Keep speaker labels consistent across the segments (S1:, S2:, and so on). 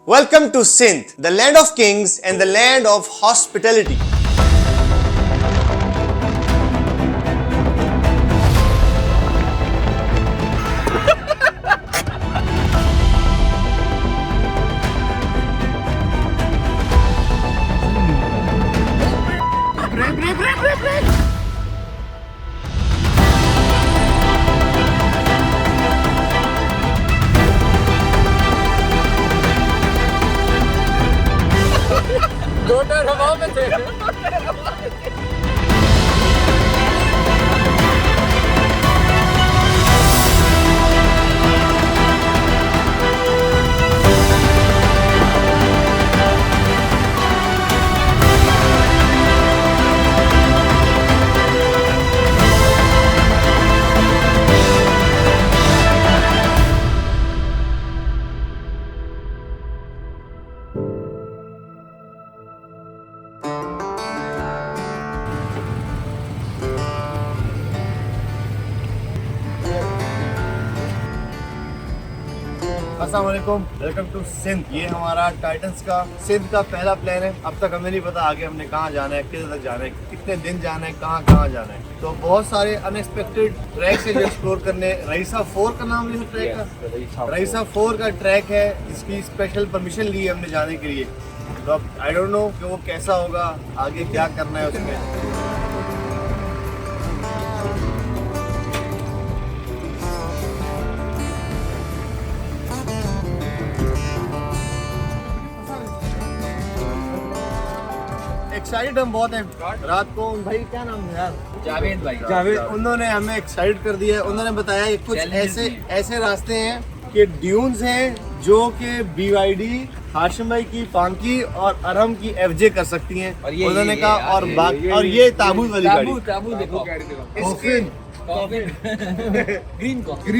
S1: Welcome to Sindh, the land of kings and the land of hospitality.
S2: दो tyre हवा में थे।
S1: अस्सलाम वालेकुम, वेलकम टू सिंध। ये हमारा टाइटंस का सिंध का पहला प्लान है। अब तक हमें नहीं पता आगे हमने कहाँ जाना है, किधर तक जाना है, कितने दिन जाना है, कहाँ कहाँ जाना है। तो बहुत सारे अनएक्सपेक्टेड ट्रैक से जो एक्सप्लोर करने। रईसा 4 का नाम है ट्रैक का। रईसा 4 का ट्रैक है, इसकी स्पेशल परमिशन ली है हमने जाने के लिए। तो अब आई डोंट नो कि वो कैसा होगा, आगे क्या करना है उसमें। एक्साइटेड हम बहुत हैं। रात को भाई क्या नाम है यार,
S2: जावेद भाई,
S1: जावेद, उन्होंने हमें एक्साइट कर दिया है। उन्होंने बताया कि कुछ ऐसे रास्ते हैं कि ड्यून्स हैं जो कि BYD, हाशिम भाई की फांकी और अरहम की FJ कर सकती हैं। उन्होंने कहा और ये ताबूत वाली गाड़ी,
S2: ताबूत देखो,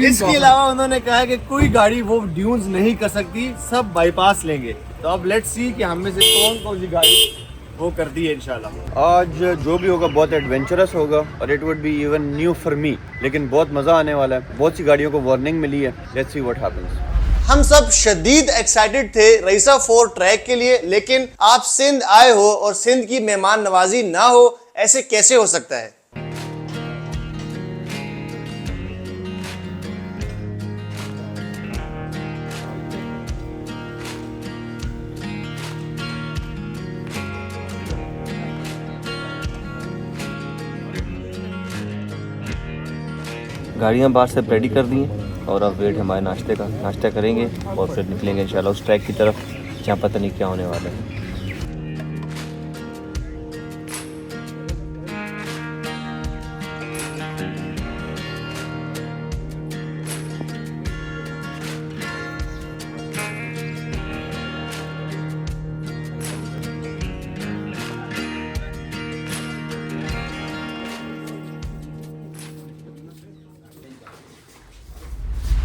S1: इसके अलावा उन्होंने कहा कि कोई गाड़ी वो ड्यून्स नहीं कर सकती, सब बाईपास लेंगे। तो अब लेट्स सी कि हम में से कौन कौन सी गाड़ी वो करती है इंशाल्लाह।
S3: आज जो भी होगा बहुत एडवेंचरस होगा और it would be even new for me, लेकिन बहुत मज़ा आने वाला है। बहुत सी गाड़ियों को वार्निंग मिली है, लेट्स सी व्हाट हैपेंस।
S1: हम सब शदीद एक्साइटेड थे रईसा 4 ट्रैक के लिए, लेकिन आप सिंध आए हो और सिंध की मेहमान नवाजी ना हो, ऐसे कैसे हो सकता है।
S4: गाड़ियाँ बाहर से रेडी कर दी हैं और अब वेट हमारे नाश्ते का। नाश्ता करेंगे और फिर निकलेंगे इंशाल्लाह उस ट्रैक की तरफ जहाँ पता नहीं क्या होने वाला है।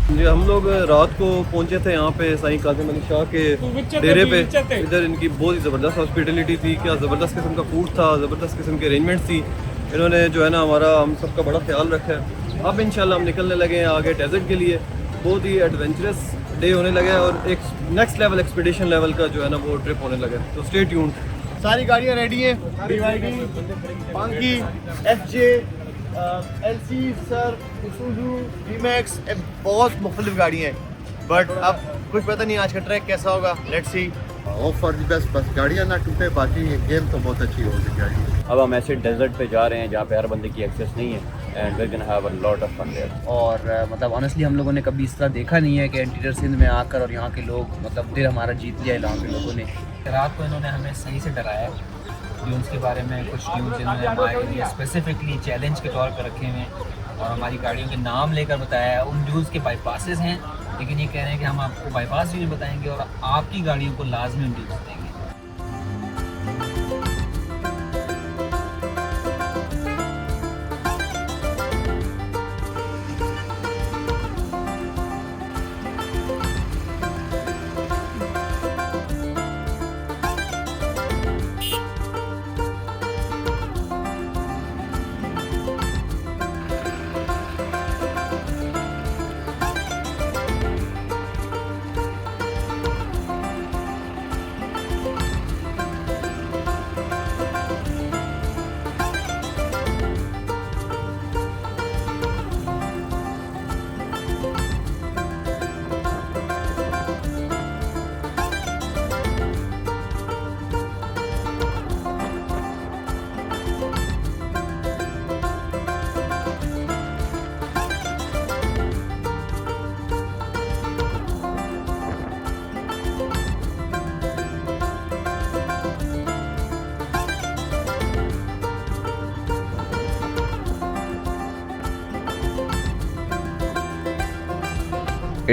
S5: जी हम लोग रात को पहुंचे थे यहाँ पे साईं कासिम अली शाह के डेरे पे। इधर इनकी बहुत ही ज़बरदस्त हॉस्पिटलिटी थी, क्या ज़बरदस्त किस्म का फूड था, ज़बरदस्त किस्म के अरेंजमेंट्स थी। इन्होंने जो है ना हमारा हम सबका बड़ा ख्याल रखा है। अब इंशाल्लाह हम निकलने लगे हैं आगे डेजर्ट के लिए। बहुत ही एडवेंचरस डे होने लगा है और एक नेक्स्ट लेवल एक्सपीडिशन लेवल का जो है ना वो ट्रिप होने लगा है। तो स्टे ट्यून्ड।
S1: सारी गाड़ियाँ रेडी हैं, BYD, फांकी, FJ, LC, sir, Isuzu, V-Max, बहुत मुख्तलिफ गाड़ियाँ हैं। बट अब कुछ पता नहीं आज का ट्रैक कैसा होगा, let's see.
S3: Hope for the best, बस गाड़ियाँ ना टूटे, बाकी ये गेम तो बहुत अच्छी होगी गाड़ी।
S4: अब हम ऐसे डेजर्ट पे जा रहे हैं जहाँ पे हर बंदे की एक्सेस नहीं है and we can have a lot of fun there.
S2: और मतलब ऑनेस्टली हम लोगों ने कभी इस तरह देखा नहीं है कि इंटीरियर सिंध में आकर और यहाँ के लोग मतलब दिल हमारा जीत लिया यहाँ के लोगों ने। रात को इन्होंने हमें सही से डराया। ड्यून्स के बारे में कुछ ड्यून्स इन्होंने हमारे लिए स्पेसिफिकली चैलेंज के तौर पर रखे हुए हैं और हमारी गाड़ियों के नाम लेकर बताया है। उन ड्यून्स के बाईपासेस हैं, लेकिन ये कह रहे हैं कि हम आपको बाईपास भी नहीं बताएंगे और आपकी गाड़ियों को लाजमी ड्यून्स देंगे।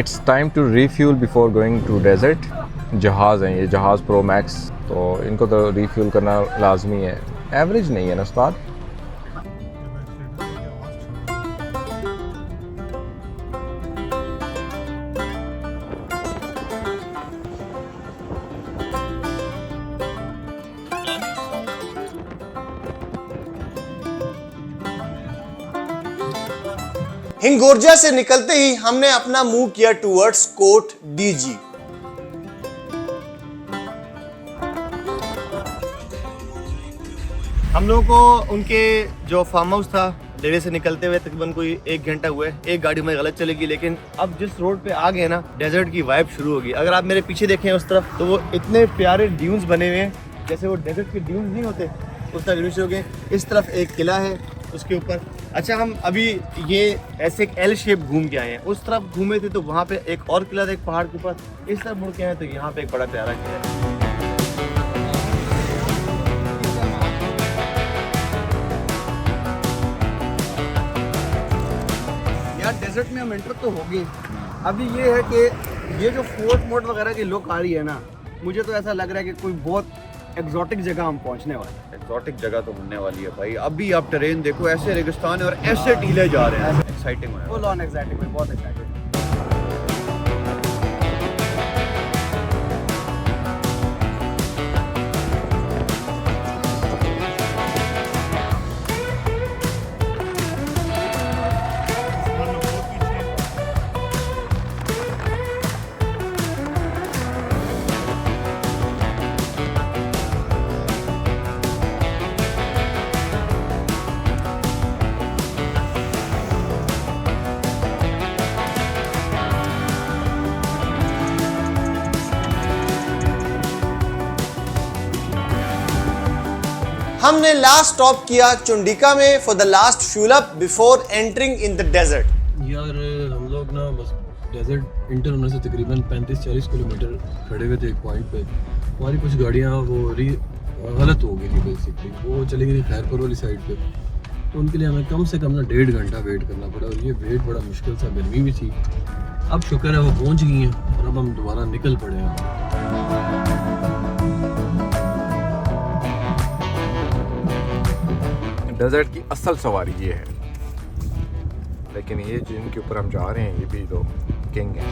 S6: It's time to refuel before going to desert. जहाज़ हैं ये, जहाज़ प्रो मैक्स, तो इनको तो रिफ्यूल करना लाजमी है। एवरेज नहीं है ना उस्ताद।
S1: हिंगोरजा से निकलते ही हमने अपना मूव किया टूवर्ड्स कोट डीजी। हम लोगों को उनके जो फार्म हाउस था डेरे से निकलते हुए तकरीबन कोई 1 घंटा हुआ है। एक गाड़ी में गलत चलेगी, लेकिन अब जिस रोड पे आ गए ना, डेजर्ट की वाइब शुरू होगी। अगर आप मेरे पीछे देखें उस तरफ, तो वो इतने प्यारे ड्यून्स बने हुए हैं, जैसे वो डेजर्ट के ड्यून्स नहीं होते, उस तरह ड्यून्स हो गए। इस तरफ एक किला है उसके ऊपर। अच्छा, हम अभी ये ऐसे एक एल शेप घूम के आए हैं। उस तरफ घूमे थे तो वहाँ पे एक और किला था एक पहाड़ के ऊपर। इस तरफ मुड़ के आए तो यहाँ पे एक बड़ा प्यारा किला है। यार डेजर्ट में हम एंटर तो हो गए। अभी ये है कि ये जो फोर्ट मोड वगैरह की लुक आ रही है ना, मुझे तो ऐसा लग रहा है कि कोई बहुत एक्सोटिक जगह हम पहुंचने वाले हैं।
S3: एक्सोटिक जगह तो बनने वाली है भाई। अभी आप टेरेन देखो, ऐसे रेगिस्तान है और ऐसे टीले जा रहे हैं। एक्साइटिंग है,
S1: फुल ऑन एक्साइटिंग, बहुत एक्साइटेड। हमने लास्ट स्टॉप किया चुंडिका में for the last fuel up before entering in the desert.
S5: यार हम लोग ना बस डेजर्ट इंटर होने से तकरीबन 35-40 किलोमीटर खड़े हुए थे एक पॉइंट पे। हमारी कुछ गाड़ियाँ वो गलत हो गई थी बेसिकली, वो चली गई थी खैरपुर वाली साइड पे। तो उनके लिए हमें कम से कम ना 1.5 घंटा वेट करना पड़ा, और ये वेट बड़ा मुश्किल था, गर्मी भी थी। अब शुक्र है वो पहुँच गई हैं और अब हम दोबारा निकल पड़े हैं।
S6: डेजर्ट की असल सवारी ये है, लेकिन ये जिनके ऊपर हम जा रहे हैं ये भी तो किंग है।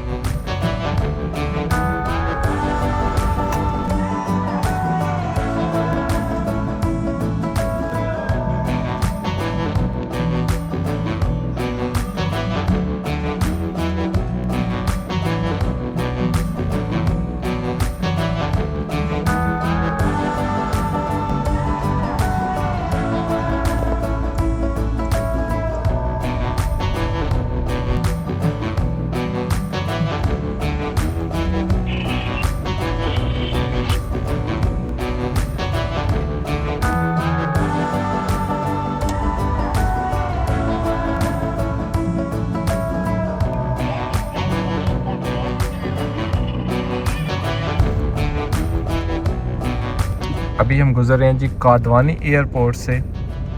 S6: अभी हम गुजर रहे हैं जी कादवानी एयरपोर्ट से,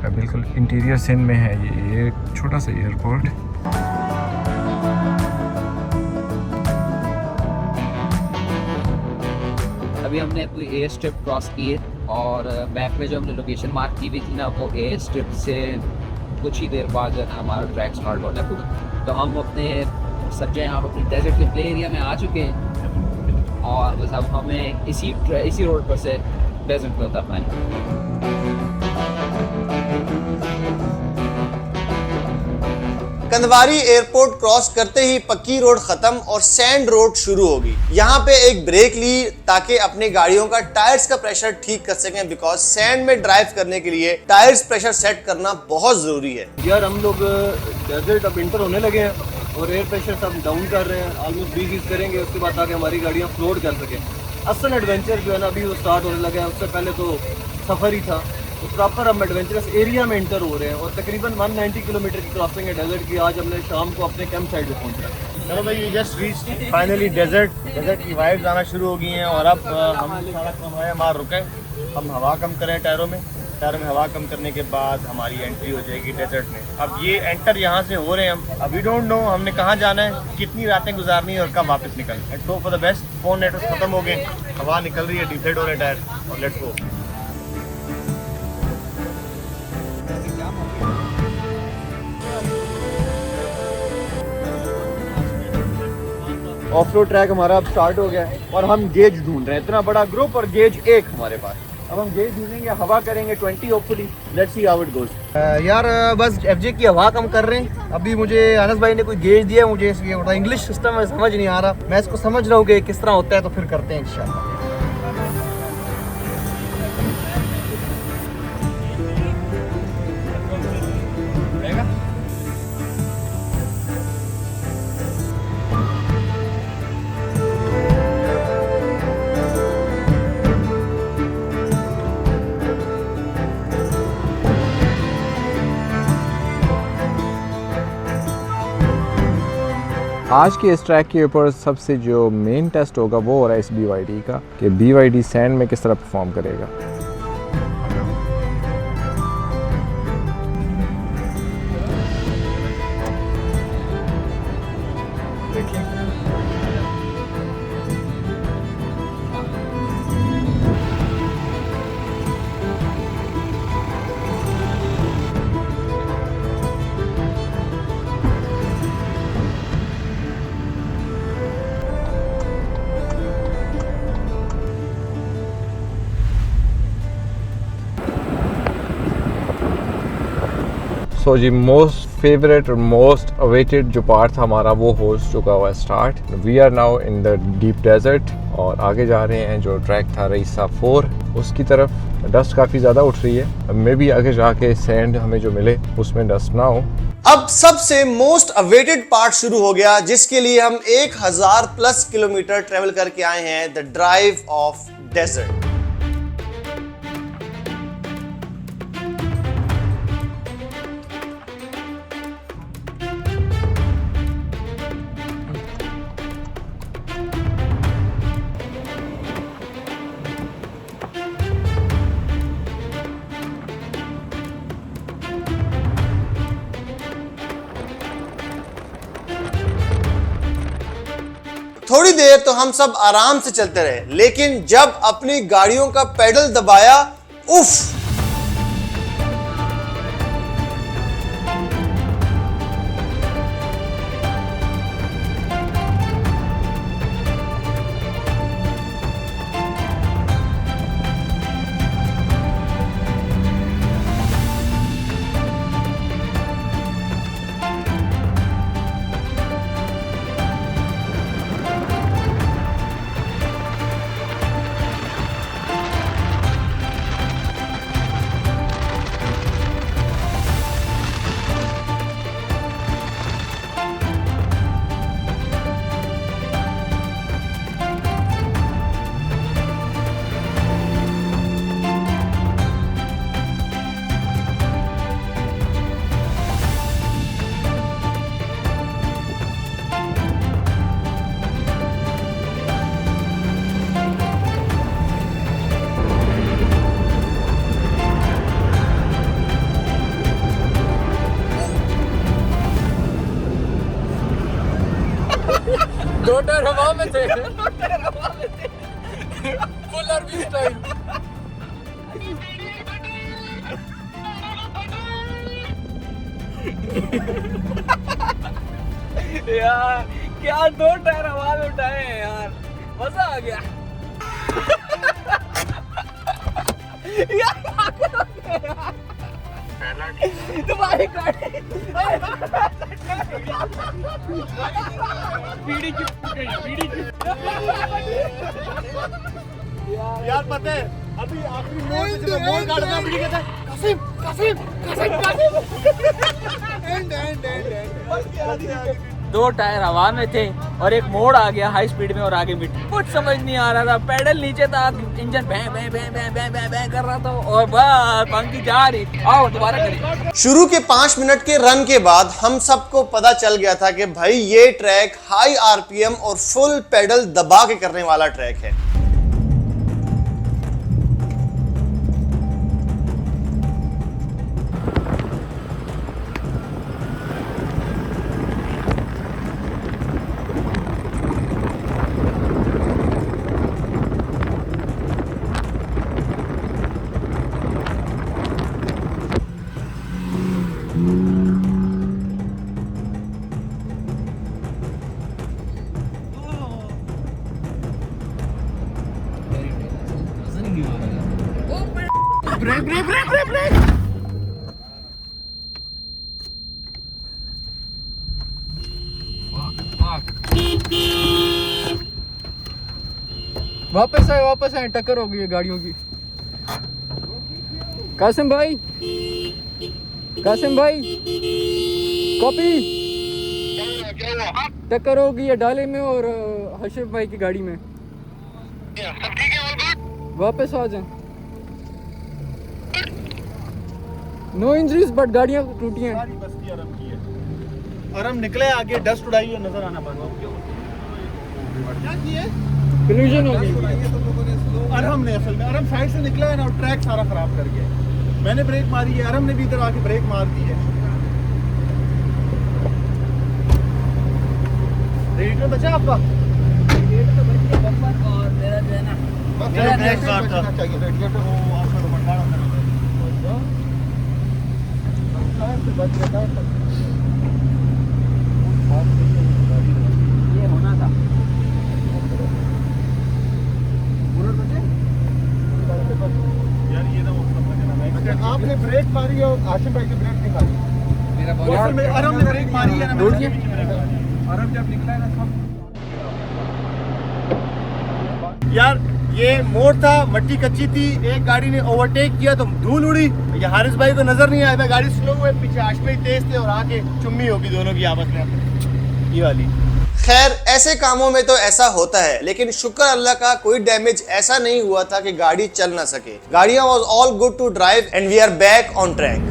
S6: बिल्कुल इंटीरियर सिंध में है ये एक छोटा सा एयरपोर्ट।
S2: अभी हमने कोई एयर स्ट्रिप क्रॉस की है और मैप में जो हमने लोकेशन मार्क की हुई थी ना, वो एयर स्ट्रिप से कुछ ही देर बाद जो है हमारा ट्रैक स्टार्ट होता है। तो हम अपने सब जगह यहाँ अपने डेजर्ट के प्ले एरिया में आ चुके हैं और बस अब हमें इसी रोड पर से डेजर्ट पे उतरना है।
S1: कंदवारी एयरपोर्ट क्रॉस करते ही पक्की रोड खत्म और सैंड रोड शुरू होगी। यहाँ पे एक ब्रेक ली ताकि अपनी गाड़ियों का टायर्स का प्रेशर ठीक कर सकें, बिकॉज सैंड में ड्राइव करने के लिए टायर्स प्रेशर सेट करना बहुत जरूरी है।
S5: यार हम लोग डेजर्ट अब इंटर होने लगे हैं और एयर प्रेशर सब डाउन कर रहे हैं, ऑलमोस्ट 20 करेंगे उसके बाद ताकि हमारी गाड़ियाँ फ्लोट कर सकें। असल एडवेंचर जो है ना अभी वो स्टार्ट होने लगा है, उससे पहले तो सफ़र ही था। तो प्रॉपर हम एडवेंचरस एरिया में एंटर हो रहे हैं और तकरीबन 190 किलोमीटर की क्रॉसिंग है डेजर्ट की। आज हमने शाम को अपने कैंप साइड पे पहुंचा है।
S1: चलो भाई, we just reach finally desert की वाइब्स आना शुरू हो गई हैं और अब हम सारा कम है हमारा रुके, हम हवा कम करें टायरों में टायर में हवा कम करने के बाद हमारी एंट्री हो जाएगी डेजर्ट में। अब ये एंटर यहाँ से हो रहे हैं हम। अब वी डोंट नो हमने कहाँ जाना है, कितनी रातें गुजारनी है और कब वापस निकलना है। तो for the best, phone network खत्म हो गए, हवा निकल रही है, डिफ्लेट हो रहे टायर, और let's go.
S3: Of road track हमारा अब स्टार्ट हो गया है और हम गेज ढूंढ रहे हैं। इतना बड़ा ग्रुप और गेज एक हमारे पास। अब हम गेज ढूंढेंगे, हवा करेंगे 20 hopefully, let's see how it goes.
S1: यार बस एफजे की हवा कम कर रहे हैं। अभी मुझे अनस भाई ने कोई गेज दिया, मुझे ये थोड़ा इंग्लिश सिस्टम में समझ नहीं आ रहा, मैं इसको समझ रहा हूँ कि किस तरह होता है, तो फिर करते हैं इंशाल्लाह।
S6: आज के इस ट्रैक के ऊपर सबसे जो मेन टेस्ट होगा वो हो रहा है इस BYD का, कि BYD सैंड में किस तरह परफॉर्म करेगा। सो जी मोस्ट फेवरेट और मोस्ट अवेटेड जो पार्ट था हमारा वो हो चुका हुआ है start. We are now in the deep desert और आगे जा रहे हैं। जो ट्रैक था रईसा 4 उसकी तरफ। डस्ट काफ़ी ज़्यादा उठ रही है, मे बी आगे जाके सैंड हमें जो मिले उसमें डस्ट ना हो।
S1: अब सबसे मोस्ट अवेटेड पार्ट शुरू हो गया, जिसके लिए हम 1000+ किलोमीटर ट्रेवल करके आए हैं, द ड्राइव ऑफ डेजर्ट। थोड़ी देर तो हम सब आराम से चलते रहे, लेकिन जब अपनी गाड़ियों का पेडल दबाया, उफ!
S2: दो टायर हवा में थे, फुल आर्मी स्टाइल। यार क्या दो टायर हवा में उठाए हैं यार, मजा आ गया। तुम्हारी गाड़ी बीड़ी की
S1: यार पता है अभी आखिरी मोड़ पे जब मोड़ काटना बीड़ी कहता है कासिम कासिम कासिम कासिम एंड
S2: दो टायर हवा में थे और एक मोड़ आ गया हाई स्पीड में और आगे मिट्टी। कुछ समझ नहीं आ रहा था, पेडल नीचे था, इंजन भैं भैं भैं भैं भैं भैं भैं कर रहा था और बस पंखी जा रही। आओ दोबारा करें।
S1: शुरू के 5 मिनट के रन के बाद हम सबको पता चल गया था कि भाई ये ट्रैक हाई आरपीएम और फुल पेडल दबा के करने वाला ट्रैक है।
S7: वापस आए, टक्कर हो गई है गाड़ियों की। कासिम भाई कॉपी टक्कर हो गई है डाले में और हशरफ भाई की गाड़ी में। सब ठीक है? वापस आ जाए। नो इंजरीज बट गाड़ियां टूटी हैं।
S1: और हम निकले आगे, डस्ट उड़ाई हुई नजर आना बंद हो गया। क्या किए?
S7: कोलिजन हो गई।
S1: अरहम ने असल में, अरहम साइड से निकला है ना, और ट्रैक सारा खराब कर गया है। मैंने ब्रेक मारी है, अरहम ने भी इधर आके ब्रेक मार दी है। रेडिएटर बचा आपका? रेडिएटर तो बच गया बम्पर, और मेरा जो है ना, मेरा ब्रेक मार था चाहिए रेडिएटर वो आपका बंडारा अंदर बच गया था।
S2: ये होना था।
S1: यार ये ना वो आपने ब्रेक मारी और आशिम भाई ने ब्रेक नहीं मारी।
S2: मेरा
S1: अरहम ने ब्रेक मारी है ना, अरहम जब निकला है ना। यार ये मोड़ था, मट्टी कच्ची थी, एक गाड़ी ने ओवरटेक किया तो धूल उड़ी। ये हारिस भाई को नजर नहीं आया था, गाड़ी स्लो हुई, पीछे आशिम भाई तेज थे और आके चुम्मी होगी दोनों की आपस में, ये वाली। खैर ऐसे कामों में तो ऐसा होता है, लेकिन शुक्र अल्लाह का कोई डैमेज ऐसा नहीं हुआ था कि गाड़ी चल ना सके। गाड़ियां was all good to drive and we are back on track.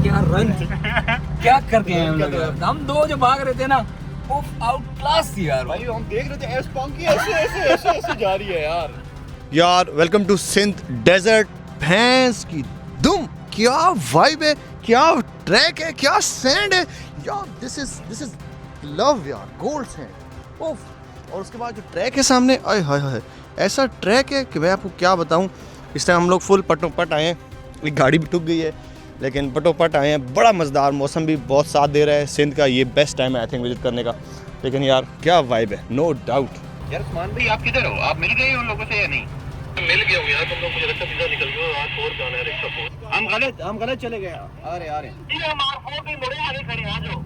S2: क्या रन क्या कर गए हैं हम लोग। हम दो जो भाग रहे थे ना, वो आउट क्लास थी यार।
S1: भाई हम देख रहे थे एस पॉन्की ऐसे जा रही है यार। Welcome to Sindh desert. भैंस की दुम, क्या वाइब है, क्या ट्रैक है, क्या सैंड है यार। दिस इज लव यार, गोल्ड सैंड। ओफ। और उसके बाद जो ट्रैक है सामने, आय हाय हाय, ऐसा ट्रैक है कि मैं आपको क्या बताऊं। इस टाइम हम लोग फुल पटोपट आए हैं, एक गाड़ी भी टूट गई है, लेकिन पटोपट आए हैं। बड़ा मज़ेदार, मौसम भी बहुत साथ दे रहा है। सिंध का ये बेस्ट टाइम है आई थिंक विजिट करने का। लेकिन यार क्या वाइब है, नो डाउट।
S8: यार उस्मान भाई आप किधर हो? आप मिल गए उन लोगों से या नहीं? मिल गया हूँ यार, तुम लोग मुझे लगता है सीधा निकल गए हो। आज और जाना है रिक्शा फोर। हम गलत चले गए। आ रहे हम R4 पे मुड़े, आगे खड़े आ जाओ।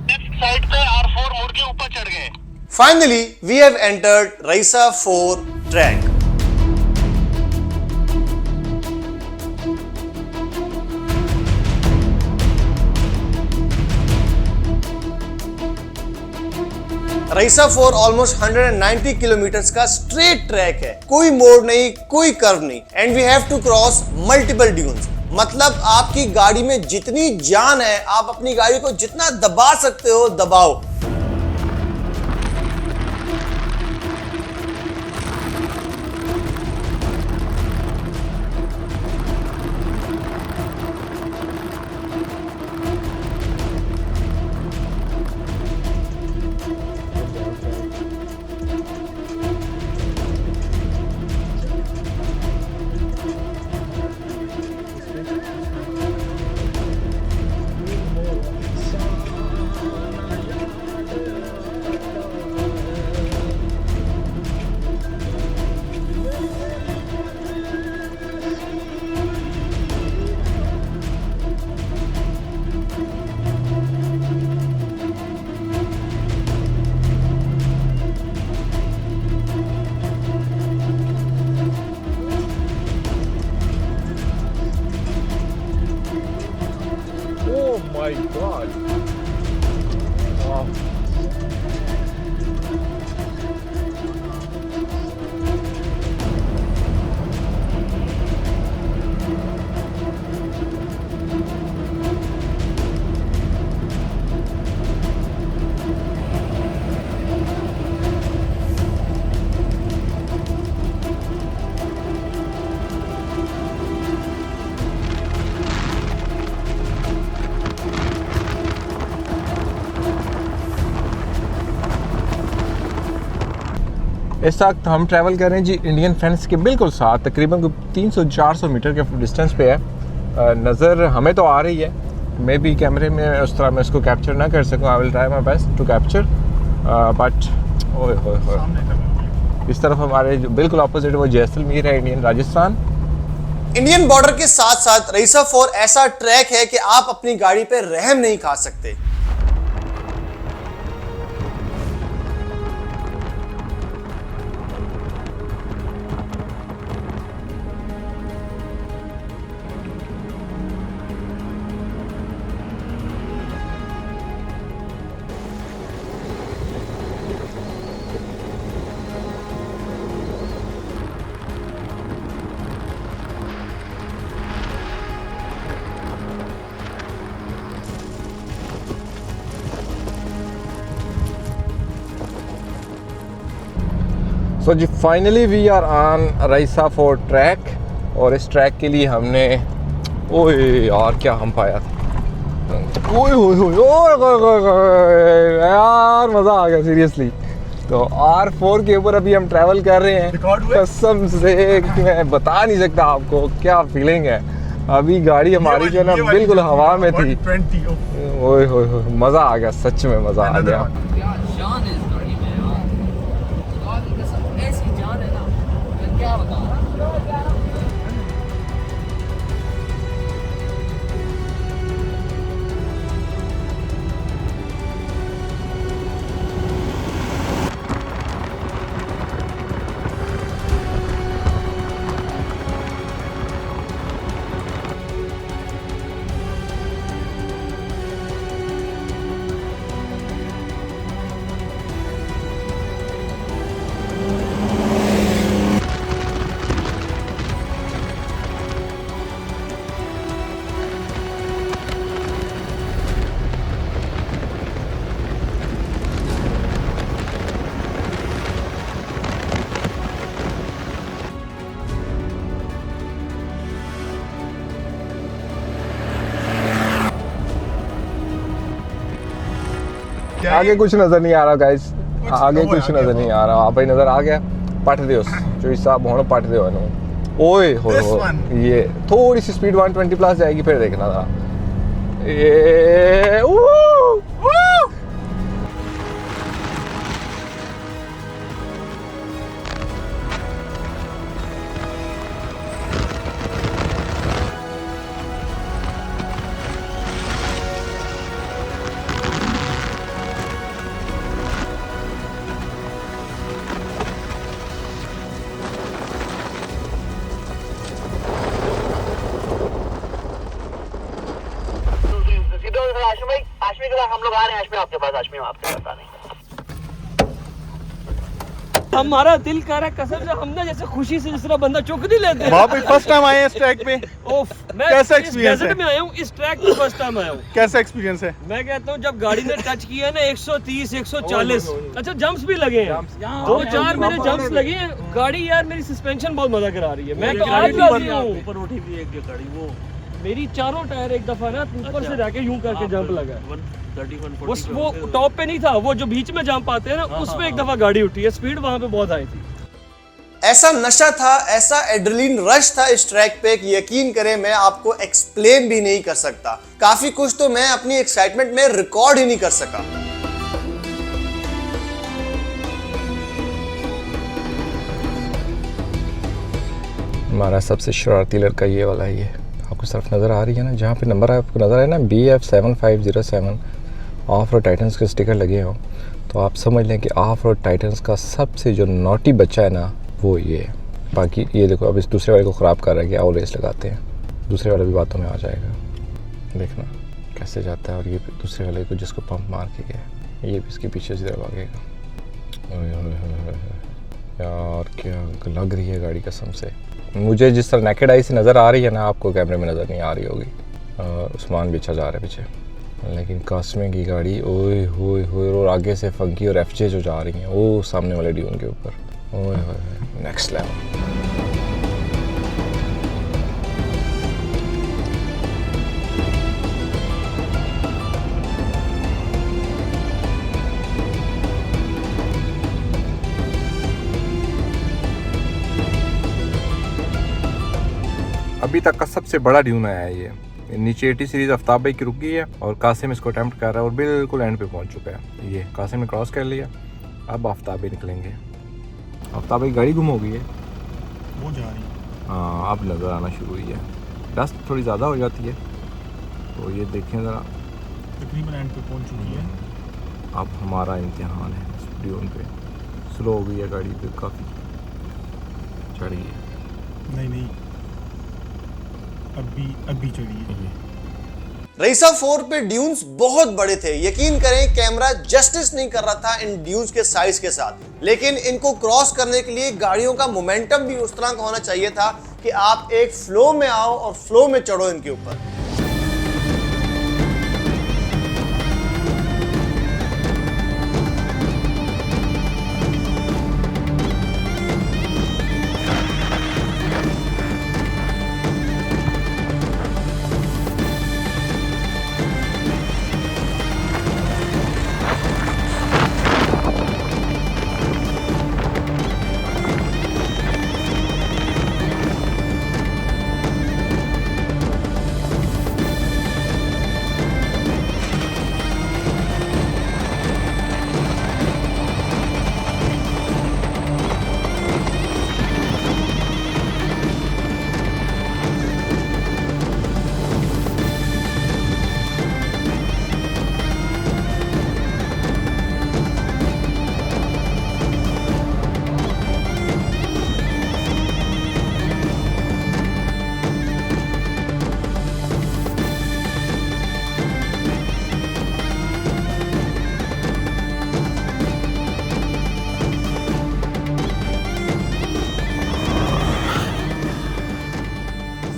S8: लेफ्ट साइड पे R4 मुड़ के ऊपर चढ़ गए।
S1: Finally we have entered Raisa 4 track. Raisa 4 almost 190 kilometres का स्ट्रेट ट्रैक है, कोई मोड़ नहीं, कोई कर्व नहीं, and we have to cross multiple dunes. मतलब आपकी गाड़ी में जितनी जान है, आप अपनी गाड़ी को जितना दबा सकते हो दबाओ।
S6: इस वक्त हम ट्रैवल कर रहे हैं जी इंडियन फ्रेंड्स के बिल्कुल साथ, तकरीबन 300-400 मीटर के डिस्टेंस पे है। नज़र हमें तो आ रही है, मैं भी कैमरे में उस तरह मैं इसको कैप्चर ना कर सकूँ। I will try my best to capture, but ओए होए होए, इस तरफ हमारे जो बिल्कुल अपोजिट वो जैसलमेर है, इंडियन राजस्थान।
S1: इंडियन बॉर्डर के साथ साथ रईसा 4 ऐसा ट्रैक है कि आप अपनी गाड़ी पे रहम नहीं खा सकते।
S6: सो जी फाइनली वी आर ऑन रईसा 4 ट्रैक, और इस ट्रैक के लिए हमने ओए यार क्या हम पाया था, ओए होए होए यार मज़ा आ गया सीरियसली। तो R4 के ऊपर अभी हम ट्रैवल कर रहे हैं, कसम से मैं बता नहीं सकता आपको क्या फीलिंग है। अभी गाड़ी हमारी जो है ना बिल्कुल हवा में थी, ओए होए होए मज़ा आ गया, सच में मज़ा आ गया। आगे कुछ नजर नहीं आ रहा गाइस, आगे कुछ नजर नहीं आ रहा। आप भाई नजर आ गया, पट दे उस जो साहब होने पट दे ओए हो ये थोड़ी सी स्पीड 120 प्लस जाएगी, फिर देखना था ये
S8: हाशमी के बाद हम लोग आ रहे हैं। हाशमी आपके पास, हाशमी आपसे बता नहीं,
S9: हमारा दिल कर रहा है कसम से, हमने जैसे खुशी से जिस तरह बंदा चुक नहीं लेते।
S10: वहाँ पे फर्स्ट टाइम आए हैं इस ट्रैक पे,
S9: मैं
S10: कैसा
S9: इस
S10: एक्सपीरियंस है?
S9: डेजर्ट में आया हूँ, इस ट्रैक पे फर्स्ट टाइम आया हूँ।
S10: कैसा एक्सपीरियंस है?
S9: मैं कहता हूँ जब गाड़ी ने टच किया ना 130 140, अच्छा जम्प्स भी लगे हैं, 2-4 मेरे जम्प्स लगे हैं। गाड़ी यार मेरी सस्पेंशन बहुत मजा करा रही है। मैं तो आज राजी हूँ, ऊपर उठी थी एक गाड़ी, वो मेरी चारों टायर एक दफा ना ऊपर से जाके यूं करके जंप लगा। वो टॉप पे नहीं था, वो जो बीच में जंप आते हैं ना, उसमें एक दफा गाड़ी उठी है। स्पीड वहां पे बहुत हाई थी।
S1: ऐसा नशा था, ऐसा एड्रेनलिन रश था इस ट्रैक पे कि यकीन करें मैं आपको एक्सप्लेन भी नहीं कर सकता। काफी कुछ तो मैं अपनी एक्साइटमेंट में रिकॉर्ड ही नहीं कर सका।
S6: हमारा सबसे शरारती लड़का ये वाला ही है, आपको सिर्फ नज़र आ रही है ना, जहाँ पे नंबर आपको नज़र आए ना BF7507 ऑफ रोड टाइटन्स के स्टिकर लगे हों, तो आप समझ लें कि ऑफ रोड टाइटन्स का सबसे जो नॉटी बच्चा है ना वो ये है। बाकी ये देखो अब इस दूसरे वाले को ख़राब कर रहा है कि आओ रेस लगाते हैं, दूसरे वाले भी बातों में आ जाएगा, देखना कैसे जाता है। और ये दूसरे वाले को जिसको पंप मार के गया ये भी इसके पीछे से भागेगा। यार क्या लग रही है गाड़ी कसम से, मुझे जिस तरह नेकेड आई से नज़र आ रही है ना, आपको कैमरे में नज़र नहीं आ रही होगी। उस्मान भी अच्छा जा रहा है पीछे, लेकिन कास्मे की गाड़ी ओए होए होए, और आगे से फंकी और FJ जो जा रही हैं वो सामने वाले ड्यून के ऊपर, ओए होए नेक्स्ट लेवल। अभी तक का सबसे बड़ा ड्यून आया है ये। नीचे 80 सीरीज आफ्ताब भाई की रुकी है और कासिम इसको अटेम्प्ट कर रहा है और बिल्कुल एंड पे पहुंच चुका है। ये कासिम ने क्रॉस कर लिया, अब आफ्ताब भाई निकलेंगे। आफ्ताब भाई गाड़ी गुम हो गई है,
S10: वो जा रही है।
S6: हाँ अब नज़र आना शुरू हुई है, डस्ट थोड़ी ज़्यादा हो जाती है तो ये देखें ज़रा,
S10: तकरीबन एंड पे पहुंच चुकी है।
S6: अब हमारा इम्तिहान है इस ड्यून पे। स्लो हो गई है गाड़ी पे, काफ़ी चढ़ गई है।
S10: नहीं अभी चढ़ी है।
S1: रईसा 4 पे ड्यून्स बहुत बड़े थे, यकीन करें कैमरा जस्टिस नहीं कर रहा था इन ड्यून्स के साइज के साथ, लेकिन इनको क्रॉस करने के लिए गाड़ियों का मोमेंटम भी उस तरह का होना चाहिए था कि आप एक फ्लो में आओ और फ्लो में चढ़ो इनके ऊपर।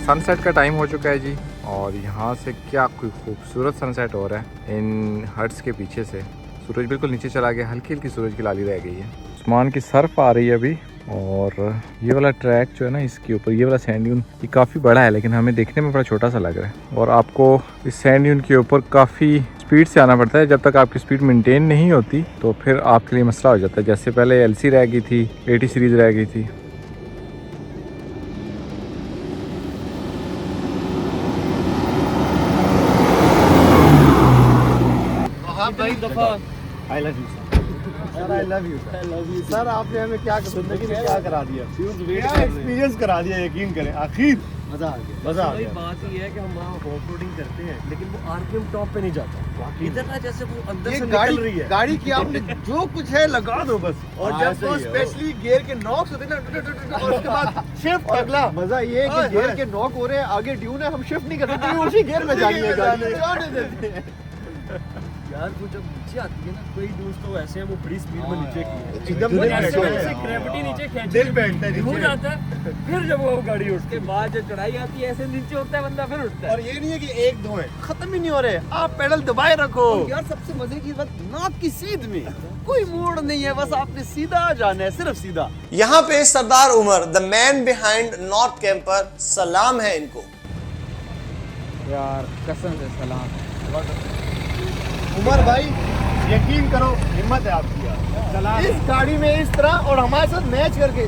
S6: सनसेट का टाइम हो चुका है जी, और यहाँ से क्या कोई खूबसूरत सनसेट हो रहा है इन हट्स के पीछे से। सूरज बिल्कुल नीचे चला गया, हल्की हल्की सूरज की लाली रह गई है। आसमान की सर्फ आ रही है अभी, और ये वाला ट्रैक जो है ना इसके ऊपर, ये वाला सैंड ड्यून ये काफ़ी बड़ा है लेकिन हमें देखने में बड़ा छोटा सा लग रहा है। और आपको इस सैंड ड्यून के ऊपर काफ़ी स्पीड से आना पड़ता है, जब तक आपकी स्पीड मेंटेन नहीं होती तो फिर आपके लिए मसला हो जाता है। जैसे पहले LC रह गई थी, 80 सीरीज़ रह गई थी।
S1: I love you sir, I love you sir. आपने हमें क्या जिंदगी में क्या करा दिया, क्या एक्सपीरियंस करा दिया, यकीन करें। आखिर मजा आ गया, मजा आ गया।
S9: बात ये है कि हम वहाँ ऑफ रोडिंग करते हैं लेकिन वो RPM टॉप पे नहीं जाता, इधर ना जैसे वो अंदर से निकल रही है
S1: गाड़ी की आपने जो कुछ है लगा दो बस। और जब तो स्पेशली गियर के नॉक्स होते हैं ना, और उसके बाद शिफ्ट अगला मजा ये है कि गियर के नॉक हो रहे हैं, आगे ड्यून है, हम शिफ्ट नहीं कर सकते, उसी गियर में जानी है गाड़ी, जाने देते हैं।
S9: यार वो जब नीचे आती है ना, कोई दोस्त तो ऐसे हैं वो बड़ी स्पीड में नीचे की
S1: एकदम
S9: ग्रेविटी नीचे खींच
S1: दिल बैठता है,
S9: हो जाता है, फिर जब वो गाड़ी उठती है बाद जब चढ़ाई आती है ऐसे नीचे होता है बंदा, फिर उठता है।
S1: और ये नहीं है कि एक दो है, खत्म ही नहीं हो रहे, आप पेडल दबाए रखो।
S11: यार सबसे मजे की बात, नाक की सीध में कोई मोड़ नहीं है, बस आपने सीधा जाना है, सिर्फ सीधा।
S1: यहाँ पे Sardar Umar, the man behind north camper, सलाम है इनको।
S7: यार कसम से सलाम।
S1: उमर भाई यकीन करो, हिम्मत है आपकी यार, इस गाड़ी में इस तरह और हमारे साथ मैच करके,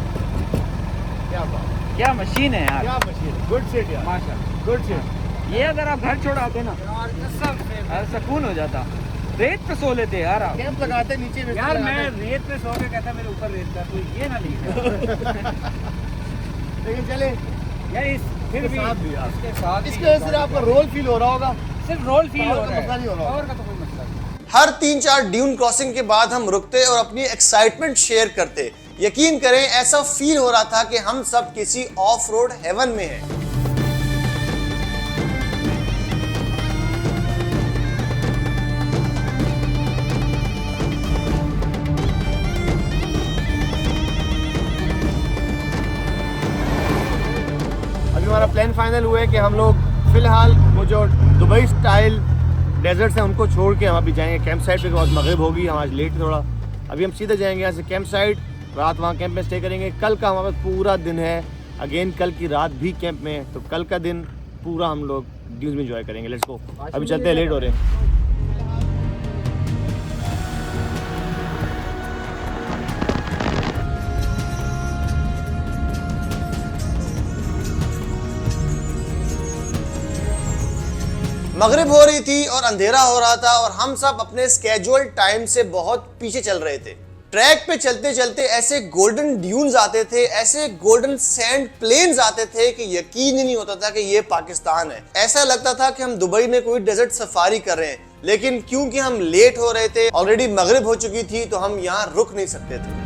S1: क्या बात,
S2: क्या मशीन है यार,
S1: क्या मशीन है। गुड सेट यार,
S2: माशाल्लाह
S1: गुड सेट।
S2: ये अगर आप घर छोड़ आते ना यार सुकून हो जाता। रेत पे सो लेते यार आप,
S1: कैंप लगाते नीचे में
S2: यार मैं रेत पे सो के कहता मेरे ऊपर रेत का कोई ये ना लिखा।
S1: लेकिन चले
S2: यार इस फिर भी इसके साथ
S1: इसके वजह से आपका रोल फील हो रहा होगा,
S2: सिर्फ रोल फील हो रहा है,
S1: मसला नहीं हो रहा
S2: पावर का तो कोई मसला नहीं।
S1: हर 3-4 ड्यून क्रॉसिंग के बाद हम रुकते और अपनी एक्साइटमेंट शेयर करते। यकीन करें ऐसा फील हो रहा था कि हम सब किसी ऑफ रोड हेवन में हैं। अभी हमारा प्लान फाइनल हुआ है कि हम लोग फिलहाल वो जो दुबई स्टाइल डेजर्ट्स हैं उनको छोड़ के हम अभी जाएंगे कैंप साइट पे। बहुत मगरिब होगी, हम आज लेट थोड़ा, अभी हम सीधे जाएंगे यहाँ से कैंप साइट, रात वहाँ कैंप में स्टे करेंगे। कल का हमारे पास पूरा दिन है, अगेन कल की रात भी कैंप में है, तो कल का दिन पूरा हम लोग ड्यूज में एंजॉय करेंगे। लेट्स गो, अभी चलते हैं, लेट हो रहे हैं। मगरिब हो रही थी और अंधेरा हो रहा था और हम सब अपने स्केड्यूल टाइम से बहुत पीछे चल रहे थे। ट्रैक पे चलते चलते ऐसे गोल्डन ड्यून्स आते थे, ऐसे गोल्डन सैंड प्लेन्स आते थे कि यकीन ही नहीं होता था कि ये पाकिस्तान है। ऐसा लगता था कि हम दुबई में कोई डेजर्ट सफारी कर रहे हैं, लेकिन क्योंकि हम लेट हो रहे थे, ऑलरेडी मगरिब हो चुकी थी, तो हम यहाँ रुक नहीं सकते थे।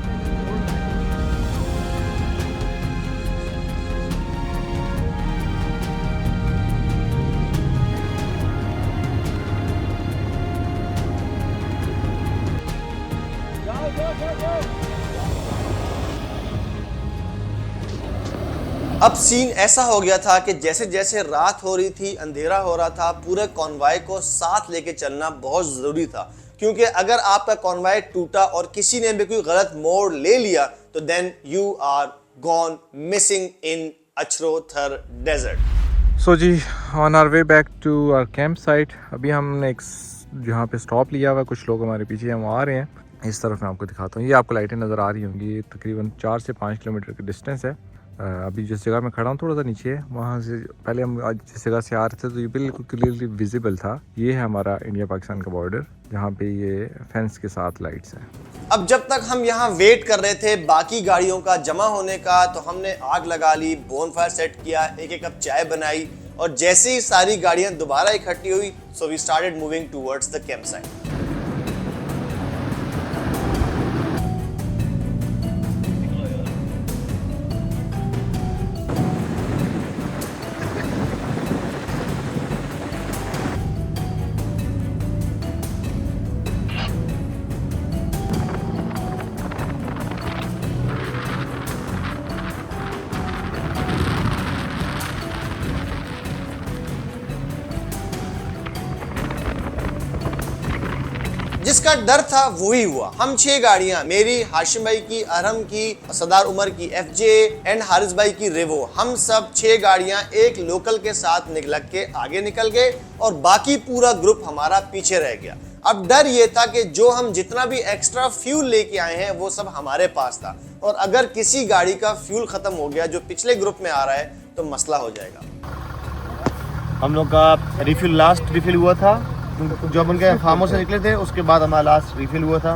S1: अब सीन ऐसा हो गया था कि जैसे जैसे रात हो रही थी, अंधेरा हो रहा था, पूरे कॉन्वॉय को साथ लेके चलना बहुत ज़रूरी था, क्योंकि अगर आपका कॉन्वॉय टूटा और किसी ने भी कोई गलत मोड़ ले लिया तो then you are gone missing in Achrothar desert.
S6: So जी, on our way back to our camp site. अभी हमने एक जहाँ पे स्टॉप लिया हुआ है, कुछ लोग हमारे पीछे हम आ रहे हैं। इस तरफ मैं आपको दिखाता हूँ, ये आपको लाइटें नज़र आ रही होंगी। ये तकरीबन 4 से 5 किलोमीटर की डिस्टेंस है। अभी जिस जगह मैं खड़ा हूँ थोड़ा सा नीचे है, वहाँ से पहले हम आज जिस जगह से आ रहे थे तो ये बिल्कुल क्लियरली विजिबल था। ये है हमारा इंडिया पाकिस्तान का बॉर्डर, जहाँ पे ये फेंस के साथ लाइट्स हैं।
S1: अब जब तक हम यहाँ वेट कर रहे थे बाकी गाड़ियों का जमा होने का, तो हमने आग लगा ली, बोनफायर सेट किया, एक कप चाय बनाई, और जैसे ही सारी गाड़ियाँ दोबारा इकट्ठी हुई, so we started moving towards the camp site. जिसका डर था वही हुआ। हम 6 गाड़ियां, मेरी, हाशिम भाई की, अरहम की, सरदार उमर की FJ एंड हारिस भाई की रेवो, हम सब 6 गाड़ियां एक लोकल के साथ निकल के आगे निकल गए और बाकी पूरा ग्रुप हमारा पीछे रह गया। अब डर ये था कि जो हम जितना भी एक्स्ट्रा फ्यूल लेके आए हैं वो सब हमारे पास था, और अगर किसी गाड़ी का फ्यूल खत्म हो गया जो पिछले ग्रुप में आ रहा है तो मसला हो जाएगा।
S3: हम लोग का रिफिल लास्ट रिफिल हुआ था जब उनके फार्मों से निकले थे, उसके बाद हमारा लास्ट रिफिल हुआ था।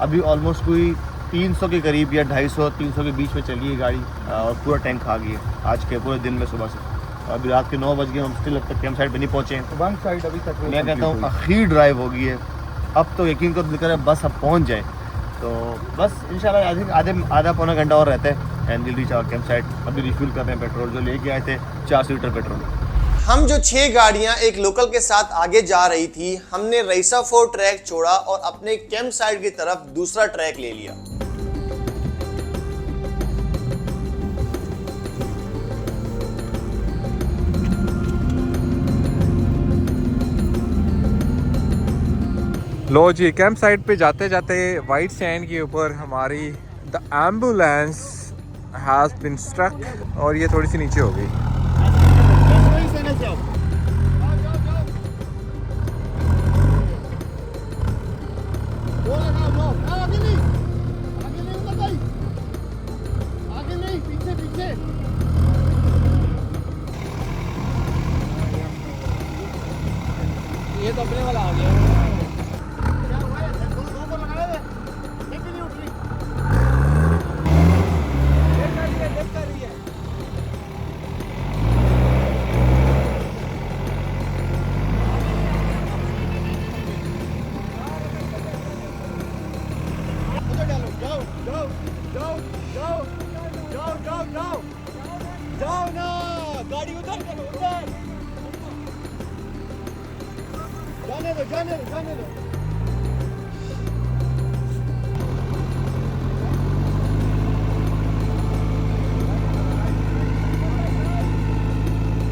S3: अभी ऑलमोस्ट कोई 300 के करीब या 250-300 के बीच में चली है गाड़ी, और पूरा टैंक खा गई है आज के पूरे दिन में सुबह से। अभी रात के 9 बज गए, हम स्टिल अब तक कैंप साइट पे नहीं पहुँचे हैं।
S6: वन साइड अभी तक
S3: मैं कहता हूँ आखिरी ड्राइव हो गई है, अब तो यकीन कर दिल बस अब पहुँच जाए, तो बस इंशाल्लाह आधा पौना घंटा और रहता है and will reach our camp site. अभी रिफ्यूल कर रहे हैं पेट्रोल, जो लेके आए थे 400 लीटर पेट्रोल।
S1: हम जो 6 गाड़ियां एक लोकल के साथ आगे जा रही थी, हमने रईसा 4 ट्रैक छोड़ा और अपने कैंप साइट की तरफ दूसरा ट्रैक ले लिया।
S6: लो जी, कैंप साइट पे जाते जाते वाइट सैंड के ऊपर हमारी the ambulance has been struck, और ये थोड़ी सी नीचे हो गई।
S7: ये तो अपने वाला आ गया।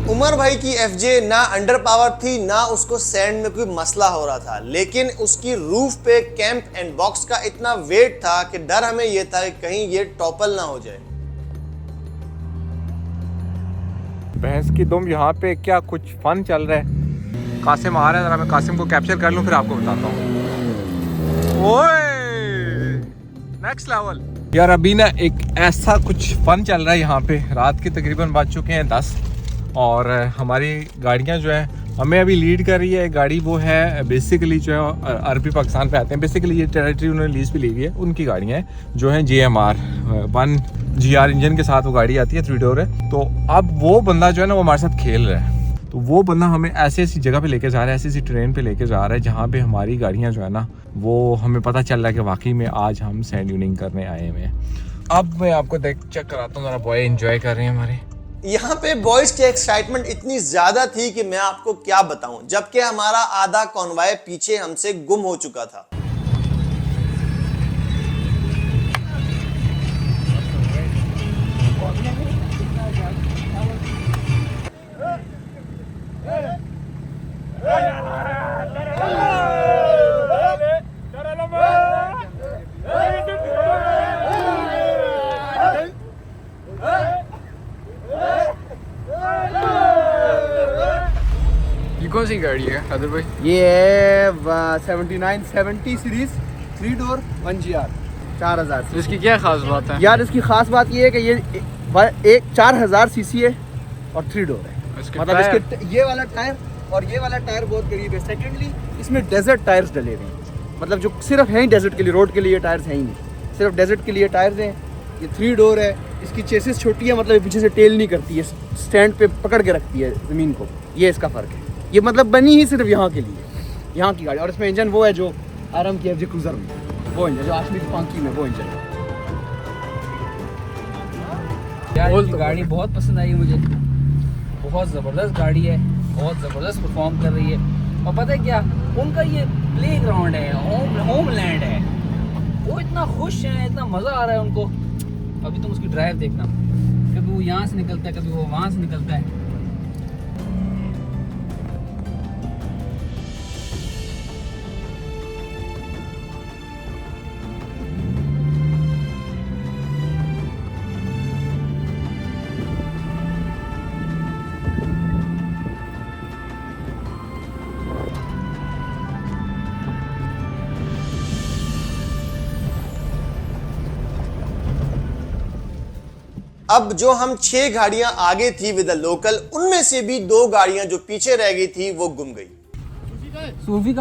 S1: उमर भाई की FJ ना अंडर पावर थी, ना उसको सैंड में कोई मसला हो रहा था, लेकिन उसकी रूफ पे कैंप एंड बॉक्स का इतना वेट था कि डर हमें यह था कि कहीं ये टॉपल ना हो जाए।
S6: भैंस की दुम, यहाँ पे क्या कुछ फन चल रहा है। कासिम आ रहा है, जरा मैं कासिम को कैप्चर कर लूँ फिर आपको बताता हूँ। ओए नेक्स्ट लेवल यार। अभी ना एक ऐसा कुछ फन चल रहा है यहाँ पे। रात के तकरीबन बज चुके हैं 10 और हमारी गाड़ियाँ जो है हमें अभी लीड कर रही है गाड़ी, वो है बेसिकली जो है अरबी पाकिस्तान पे आते हैं। बेसिकली ये टेरिटरी उन्होंने लीज पे ली हुई है, उनकी गाड़ियाँ हैं जो हैं JMR 1 GR इंजन के साथ वो गाड़ी आती है, 3 डोर है। तो अब वो बंदा जो है ना वो हमारे साथ खेल रहा है। तो वो बंदा हमें ऐसी ऐसी जगह पे लेके जा रहा है, ऐसी ऐसी ट्रेन पे लेके जा रहा है जहाँ पे हमारी गाड़ियाँ जो है ना वो हमें पता चल रहा है कि वाकई में आज हम सैंड ड्यूनिंग करने आए हुए हैं। अब मैं आपको चेक कराता हूँ, ज़रा बॉय एंजॉय कर रहे हैं हमारे।
S1: यहाँ पे बॉयज की एक्साइटमेंट इतनी ज्यादा थी कि मैं आपको क्या बताऊं, जबकि हमारा आधा कॉन्वॉय पीछे हमसे गुम हो चुका था।
S7: कौन सी गाड़ी है अदर भाई?
S11: ये है 7970 सीरीज 3 डोर 1 GR 4000।
S7: इसकी क्या खास बात है?
S11: यार इसकी खास बात ये है कि ये एक 4000 सीसी है और 3 डोर है। मतलब इसके ये वाला टायर और ये वाला टायर बहुत करीब है। सेकेंडली इसमें डेजर्ट टायर्स डले हुए हैं, मतलब जो सिर्फ हैं ही डेजर्ट के लिए, रोड के लिए टायर्स हैं ही नहीं, सिर्फ डेजर्ट के लिए टायर्स हैं। ये 3 डोर है। इसकी चेसिस छोटी है, मतलब पीछे से टेल नहीं करती है, स्टैंड पे पकड़ के रखती है ज़मीन को। ये इसका फ़र्क है। ये मतलब बनी ही सिर्फ यहाँ के लिए, यहाँ की गाड़ी। और इसमें इंजन वो है जो RM की FJ क्रूजर में, वो इंजन जो आशमी की पांकी में, वो इंजन है।
S2: यार ये गाड़ी बहुत पसंद आई मुझे, बहुत ज़बरदस्त गाड़ी है, बहुत ज़बरदस्त परफॉर्म कर रही है। और पता है क्या, उनका ये प्ले ग्राउंड है, होमलैंड है, वो इतना खुश हैं, इतना मज़ा आ रहा है उनको। अभी तुम उसकी ड्राइव देखना, कभी वो यहाँ से निकलता है, कभी वो वहाँ से निकलता है।
S1: अब जो हम 6 गाड़ियां आगे थी विद द लोकल, उनमें से भी 2 गाड़ियां जो पीछे रह गई थी वो गुम गई।
S2: सूफी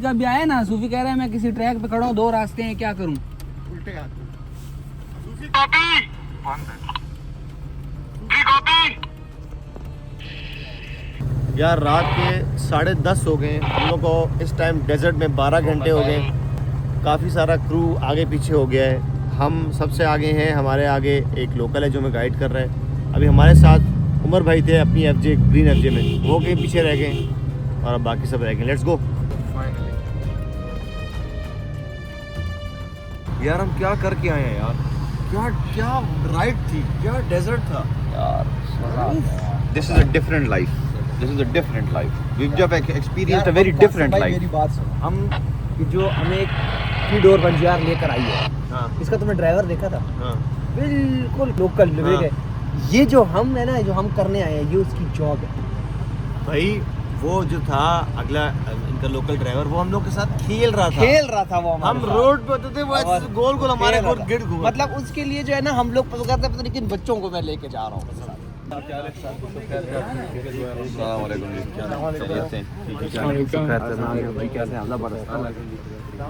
S2: का भी आया ना, सूफी कह रहा है मैं किसी ट्रैक पे खड़ा हूँ, 2 रास्ते हैं, क्या करूँ?
S1: उल्टे हाथ।
S3: यार रात के 10:30 हो गए, हम लोग को इस टाइम डेजर्ट में 12 घंटे हो गए। काफ़ी सारा क्रू आगे पीछे हो गया है। हम सबसे आगे हैं, हमारे आगे एक लोकल है जो हमें गाइड कर रहा है। अभी हमारे साथ उमर भाई थे अपनी FJ ग्रीन FJ में, वो के पीछे रह गए और अब बाकी सब रह गए। Let's go. यार हम क्या करके आए हैं यार, क्या क्या राइड थी, क्या डेजर्ट था यार। This is a different life, this is a different life. We just experienced a very different life.
S11: मेरी बात सुनो, हम जो हमें एक 3 डोर 1 GR लेकर आई है, इसका तुमने ड्राइवर देखा था? बिल्कुल लोकल विवेक है। ये जो हम है ना, जो हम करने आए हैं, ये उसकी जॉब है
S3: भाई। वो जो था अगला इनका लोकल ड्राइवर, वो हम लोग के साथ खेल रहा था वो। हम रोड पे होते थे, वो गोल गोल हमारे गिर घूमा।
S11: मतलब उसके लिए जो है ना, हम लोग पता नहीं किन बच्चों को मैं लेके जा रहा हूँ।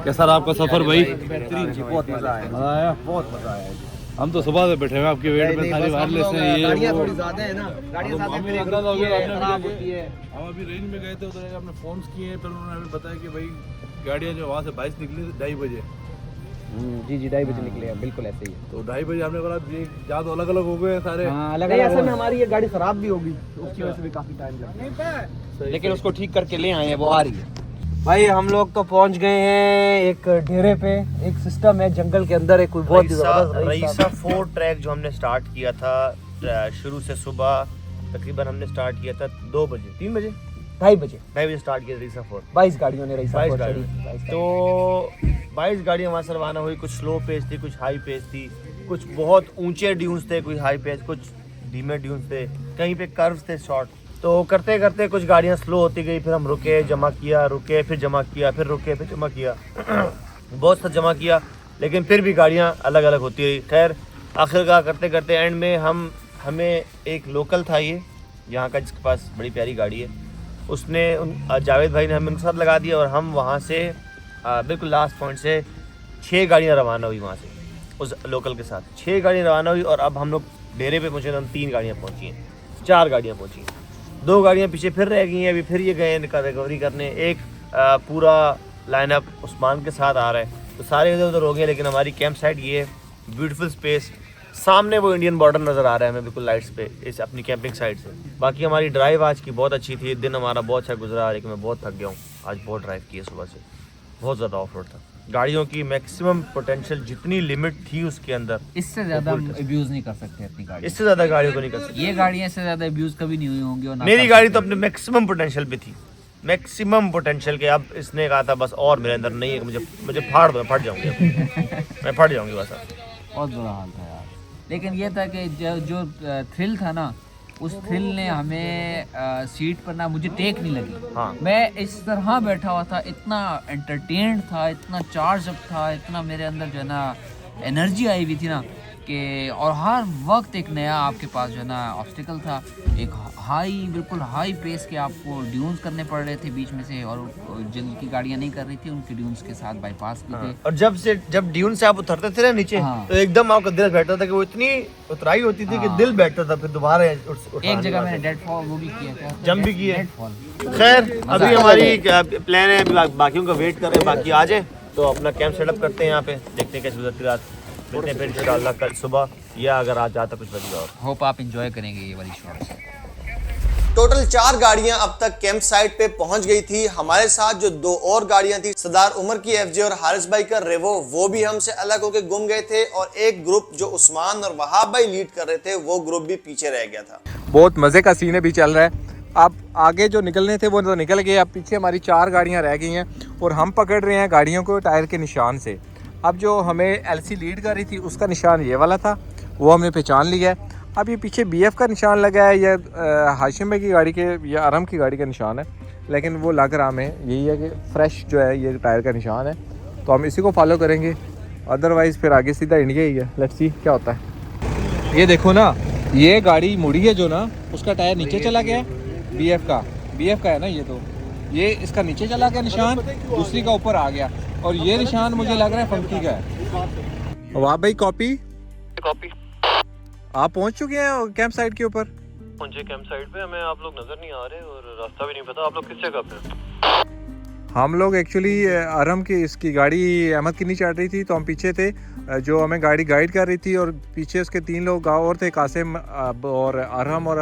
S5: कैसा रहा आपका सफर भाई?
S11: बहुत मजा आया, बहुत मजा आया।
S5: हम तो सुबह से बैठे हुए आपके वेट में, सारी वायरलेस है ये
S11: गाड़ियाँ थोड़ी ज्यादा है ना, गाड़ियाँ ज्यादा खराब होती है।
S5: हम अभी रेंज में गए थे, उधर हमने फोन किए, फिर उन्होंने हमें बताया कि भाई गाड़ियाँ जो वहाँ से 22 निकली 2:30 बजे।
S2: जी 2:30 बजे निकले हैं, बिल्कुल ऐसे ही है।
S5: तो 2:30 बजे हमने बोला ये या तो अलग अलग हो गए सारे।
S11: नहीं, असल में हमारी ये गाड़ी खराब भी होगी, उसकी वजह से भी काफी टाइम लगा, लेकिन उसको ठीक करके ले आए हैं, वो आ रही है। भाई हम लोग तो पहुंच गए हैं एक डेरे पे। एक सिस्टम है जंगल के अंदर, एक कोई बहुत
S3: रईसा 4 ट्रैक जो हमने स्टार्ट किया था शुरू से सुबह तकरीबन हमने स्टार्ट किया था 2 बजे 3 बजे
S11: 2:30 बजे
S3: स्टार्ट किया रईसा 4।
S11: 22 गाड़ियों ने रईसा 4
S3: चढ़ी। तो 22 गाड़ियाँ वहाँ से रवाना हुई। कुछ स्लो पेस थी, कुछ हाई पेस थी, कुछ बहुत ऊंचे ड्यून्स थे, कुछ हाई पेस, कुछ धीमे ड्यून्स थे, कहीं पे कर्व्स थे शॉर्ट। तो करते करते कुछ गाड़ियाँ स्लो होती गई, फिर हम रुके, जमा किया, रुके, फिर जमा किया, फिर रुके, फिर जमा किया बहुत सा जमा किया, लेकिन फिर भी गाड़ियाँ अलग अलग होती रही। खैर आखिरकार करते करते एंड में हमें एक लोकल था ये यहाँ का, जिसके पास बड़ी प्यारी गाड़ी है, उसने जावेद भाई ने हमें उनके साथ लगा दिया और हम वहाँ से बिल्कुल लास्ट पॉइंट से 6 गाड़ियाँ रवाना हुई वहाँ से उस लोकल के साथ। 6 गाड़ियाँ रवाना हुई और अब हम लोग डेरे पे पहुँचे तो हम 3 गाड़ियाँ पहुँची हैं, 4 गाड़ियाँ पहुँची हैं। 2 गाड़ियाँ पीछे फिर रह गई हैं, अभी फिर ये गए रिकवरी करने। एक पूरा लाइनअप उस्मान के साथ आ रहा है, तो सारे इधर उधर हो गए, लेकिन हमारी कैंप साइट ये है, ब्यूटीफुल स्पेस। सामने वो इंडियन बॉर्डर नज़र आ रहा है हमें बिल्कुल लाइट्स पे इस अपनी कैंपिंग साइट से। बाकी हमारी ड्राइव आज की बहुत अच्छी थी, दिन हमारा बहुत अच्छा गुजरा, लेकिन मैं बहुत थक गया हूँ। आज बहुत ड्राइव की है सुबह से, बहुत ज़्यादा ऑफ रोड था। गाड़ियों की मैक्सिमम पोटेंशियल जितनी लिमिट थी उसके अंदर,
S2: इससे ज़्यादा अब्यूज़ नहीं कर सकते अपनी गाड़ी,
S3: इससे ज़्यादा गाड़ियों को नहीं कर सकते।
S2: ये गाड़ियाँ इससे ज़्यादा अब्यूज़ कभी नहीं हुई होंगी। और
S3: मेरी गाड़ी तो अपने मैक्सिमम पोटेंशियल पे थी, मैक्सिमम पोटेंशियल के। अब इसने कहा था बस और मेरे अंदर नहीं है, मुझे फाड़ दो, फट जाऊंगी मैं फट जाऊंगी बस।
S2: बहुत बुरा हाल था यार, लेकिन ये था कि जो थ्रिल था ना, उस थ्रिल ने हमें सीट पर ना मुझे टेक नहीं लगी।
S3: हाँ।
S2: मैं इस तरह बैठा हुआ था, इतना एंटरटेन्ड था, इतना चार्ज अप था, इतना मेरे अंदर जो है ना एनर्जी आई हुई थी ना कि, और हर वक्त एक नया आपके पास जो है ना ऑब्स्टिकल था। एक बिल्कुल हाई पेस के आपको ड्यून्स करने पड़ रहे थे बीच में से, और जिनकी गाड़ियाँ नहीं कर रही थी उनकी ड्यून्स के साथ बाईपास भी थे।
S3: और जब ड्यून से आप उतरते थे ना नीचे, तो एकदम आपका दिल बैठता था कि वो इतनी उतराई होती थी कि दिल बैठता था, फिर दोबारा
S2: एक जगह मैंने डेड फॉल वो भी किया था,
S3: जंप भी किया। खैर अभी हमारी प्लान है, अभी बाकियों का वेट कर रहे हैं, बाकी आ जाए तो अपना कैंप सेटअप करते हैं यहाँ पे, देखते हैं कैसे गुजरती रात। मिलते हैं फिर इंशाल्लाह कल सुबह, या अगर आज आता कुछ बजेगा। और
S2: होप आप एंजॉय करेंगे ये वाली शॉट्स।
S1: टोटल 4 गाड़ियां अब तक कैंप साइट पे पहुंच गई थी। हमारे साथ जो 2 और गाड़ियां थी, सरदार उमर की FJ और हारिस भाई का रेवो, वो भी हमसे अलग होकर गुम गए थे। और एक ग्रुप जो उस्मान और वहाब भाई लीड कर रहे थे, वो ग्रुप भी पीछे रह गया था।
S6: बहुत मज़े का सीन अभी चल रहा है। अब आगे जो निकलने थे वो तो निकल गए, अब पीछे हमारी 4 गाड़ियाँ रह गई हैं और हम पकड़ रहे हैं गाड़ियों को टायर के निशान से। अब जो हमें LC लीड कर रही थी उसका निशान ये वाला था, वो हमने पहचान लिया है। अब ये पीछे BF का निशान लगा है, या हाशिम भाई की गाड़ी के या अरम की गाड़ी का निशान है, लेकिन वो लग रहा हमें यही है कि फ्रेश जो है ये टायर का निशान है, तो हम इसी को फॉलो करेंगे। अदरवाइज़ फिर आगे सीधा इंडिया ही है। लेट्स सी क्या होता है। ये देखो ना, ये गाड़ी मुड़ी है जो ना, उसका टायर नीचे चला गया BF का है ना, ये इसका नीचे चला गया निशान, दूसरी का ऊपर आ गया, और ये निशान मुझे लग रहा है फंकी का है। वाह भाई, कॉपी आप पहुंच चुके हैं कैंप साइट के ऊपर?
S5: पहुंचे कैंप साइट पे, हमें आप लोग नजर नहीं आ रहे और रास्ता भी नहीं पता। आप लोग किस जगह पे?
S6: हम लोग एक्चुअली अरम की इसकी गाड़ी अहमद की नहीं चढ़ रही थी, तो हम पीछे थे, जो हमें गाड़ी गाइड कर रही थी, और पीछे उसके 3 लोग और थे, कासिम और अरहम और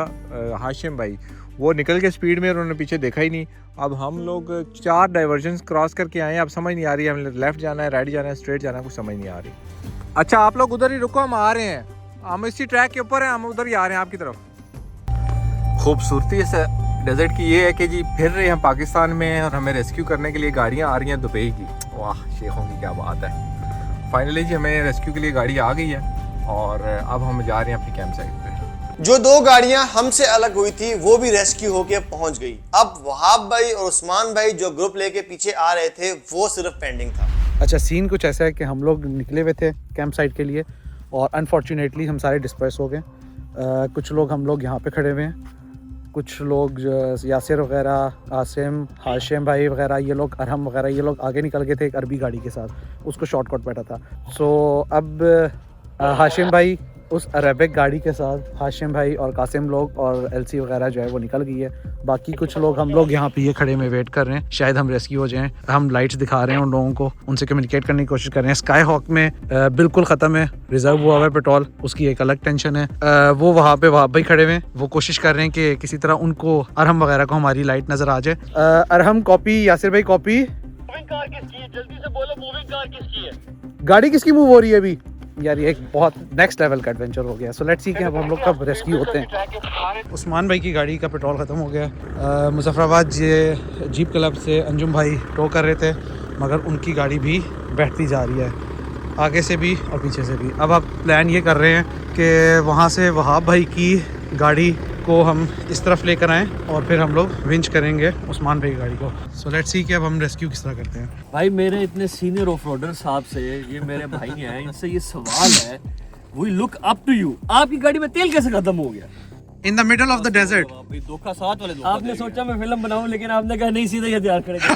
S6: हाशिम भाई। वो निकल के स्पीड में, उन्होंने पीछे देखा ही नहीं। अब हम लोग 4 डाइवर्जन क्रॉस करके आए हैं, अब समझ नहीं आ रही है हमें लेफ़्ट जाना है, राइट जाना है, स्ट्रेट जाना है, कुछ समझ नहीं आ रही। अच्छा आप लोग उधर ही रुको, हम आ रहे हैं, हम इसी ट्रैक के ऊपर हैं, हम उधर ही आ रहे हैं आपकी तरफ। खूबसूरती इस डेजर्ट की ये है कि जी फिर रहे हम पाकिस्तान में, और हमें रेस्क्यू करने के लिए गाड़ियाँ आ रही हैं दुबई की। वाह शेखों की क्या बात है। फाइनली जी हमें रेस्क्यू के लिए गाड़ी आ गई है, और अब हम जा रहे हैं अपनी कैंप साइट पे।
S1: जो 2 गाड़ियां हमसे अलग हुई थी, वो भी रेस्क्यू होके पहुंच गई। अब वहाब भाई और उस्मान भाई जो ग्रुप लेके पीछे आ रहे थे, वो सिर्फ पेंडिंग था।
S11: अच्छा, सीन कुछ ऐसा है कि हम लोग निकले हुए थे कैंप साइट के लिए, और अनफॉर्चुनेटली हम सारे डिस्पर्स हो गए। कुछ लोग हम लोग यहाँ पे खड़े हुए हैं, कुछ लोग यासिर वगैरह, आसिम, हाशिम भाई वगैरह, ये लोग अरहम वगैरह, ये लोग आगे निकल गए थे एक अरबी गाड़ी के साथ, उसको शॉर्टकट बैठा था। सो अब हाशिम भाई उस अरेबिक गाड़ी के साथ, हाशिम भाई और कासिम लोग और LC वगैरह जो है वो निकल गई है। बाकी कुछ लोग हम लोग यहाँ पे ये खड़े में वेट कर रहे हैं, शायद हम रेस्क्यू हो जाएं। हम लाइट्स दिखा रहे हैं उन लोगों को, उनसे कम्युनिकेट करने की कोशिश कर रहे हैं। स्काई हॉक में बिल्कुल ख़त्म है, रिजर्व हुआ हुआ है पेट्रोल, उसकी एक अलग टेंशन है। वो वहाँ पे वहाँ भाई खड़े हुए हैं, वो कोशिश कर रहे हैं कि किसी तरह उनको, अरहम वगैरह को हमारी लाइट नज़र आ जाए। अरहम कॉपी, यासिर भाई कॉपी।
S8: मूविंग कार किसकी है? जल्दी से बोलो, मूविंग कार किसकी है?
S11: गाड़ी किसकी मूव हो रही है अभी? यार ये एक बहुत नेक्स्ट लेवल का एडवेंचर हो गया। सो लेट्स सी कि अब हम लोग कब रेस्क्यू होते हैं। उस्मान भाई की गाड़ी का पेट्रोल ख़त्म हो गया। मुजफ्फराबाद ये जीप क्लब से अंजुम भाई टो कर रहे थे, मगर उनकी गाड़ी भी बैठती जा रही है, आगे से भी और पीछे से भी। अब आप प्लान ये कर रहे हैं कि वहाँ से वहाब भाई की गाड़ी को हम इस तरफ लेकर आएँ, और फिर हम लोग विंच करेंगे उस्मान भाई की गाड़ी को। सो लेट्स सी कि अब हम रेस्क्यू किस तरह करते हैं।
S9: भाई मेरे इतने सीनियर ऑफ रोडर साहब से, ये मेरे भाई हैं, इनसे ये सवाल है, we look up to you, आपकी गाड़ी में तेल कैसे खत्म हो गया?
S11: In the middle of the desert.
S5: धोखा साथ वाले
S9: आपने सोचा मैं फिल्म बनाऊं, लेकिन आपने कहा नहीं, सीधा ये तैयार करेगा।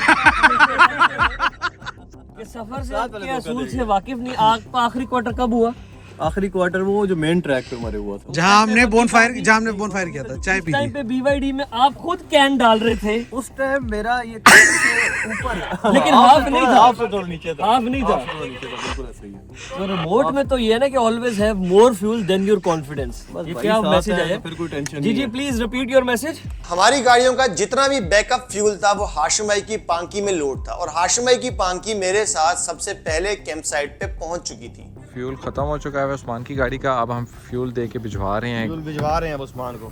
S9: ये सफर से आपके असूल से वाकिफ नहीं। आपका आखिरी क्वार्टर कब हुआ?
S5: आखिरी क्वार्टर वो जो मेन ट्रैक पे मरे हुआ था,
S11: जहाँ हमने बोनफायर किया था, चाय पी
S9: टाइम पे BYD में आप खुद कैन डाल रहे थे।
S5: उस टाइम मेरा ये ऊपर
S9: लेकिन हाफ नहीं था,
S5: हाफ से थोड़ा नीचे था,
S9: हाफ नहीं था।
S5: बिल्कुल ऐसे ही है।
S9: तो रिमोट में तो ये है ना कि always have more fuel than your confidence. ये क्या मैसेज है?
S5: फिर कोई टेंशन
S9: जी प्लीज रिपीट योर मैसेज।
S1: हमारी गाड़ियों का जितना भी बैकअप फ्यूल था वो हाशिम भाई की पांकी में लोड था, और हाशिम भाई की पांकी मेरे साथ सबसे पहले कैंप साइट पे पहुंच चुकी थी।
S6: फ्यूल ख़त्म हो चुका है उस्मान की गाड़ी का। अब हम फ्यूल दे के भिजवा रहे हैं।
S3: फ्यूल भिजवा रहे हैं अब उस्मान को।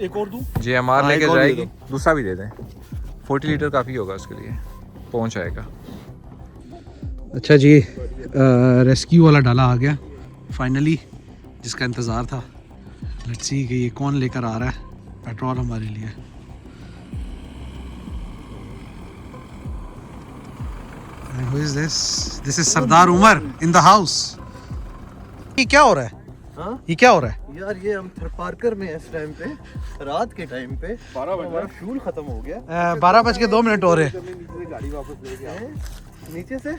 S5: एक और दूं?
S6: JMR
S3: हाँ,
S6: लेके
S3: एक और दे
S6: जाएगी, दूसरा भी दे दें। 40 लीटर काफ़ी होगा उसके लिए, पहुंच जाएगा।
S11: अच्छा जी, रेस्क्यू वाला डाला आ गया फाइनली, जिसका इंतज़ार था। लेट्स सी कि ये कौन लेकर आ रहा है पेट्रोल हमारे लिए। Who is this? This is Sardar Umar in the house. ये क्या हो रहा है?
S5: हाँ?
S11: ये क्या हो रहा है?
S5: यार ये हम पार्कर में इस टाइम पे, रात के टाइम पे 12 बजे हमारा फ्यूल खत्म हो गया।
S11: 12:02 हो रहे हैं।
S5: गाड़ी वापस ले गए नीचे से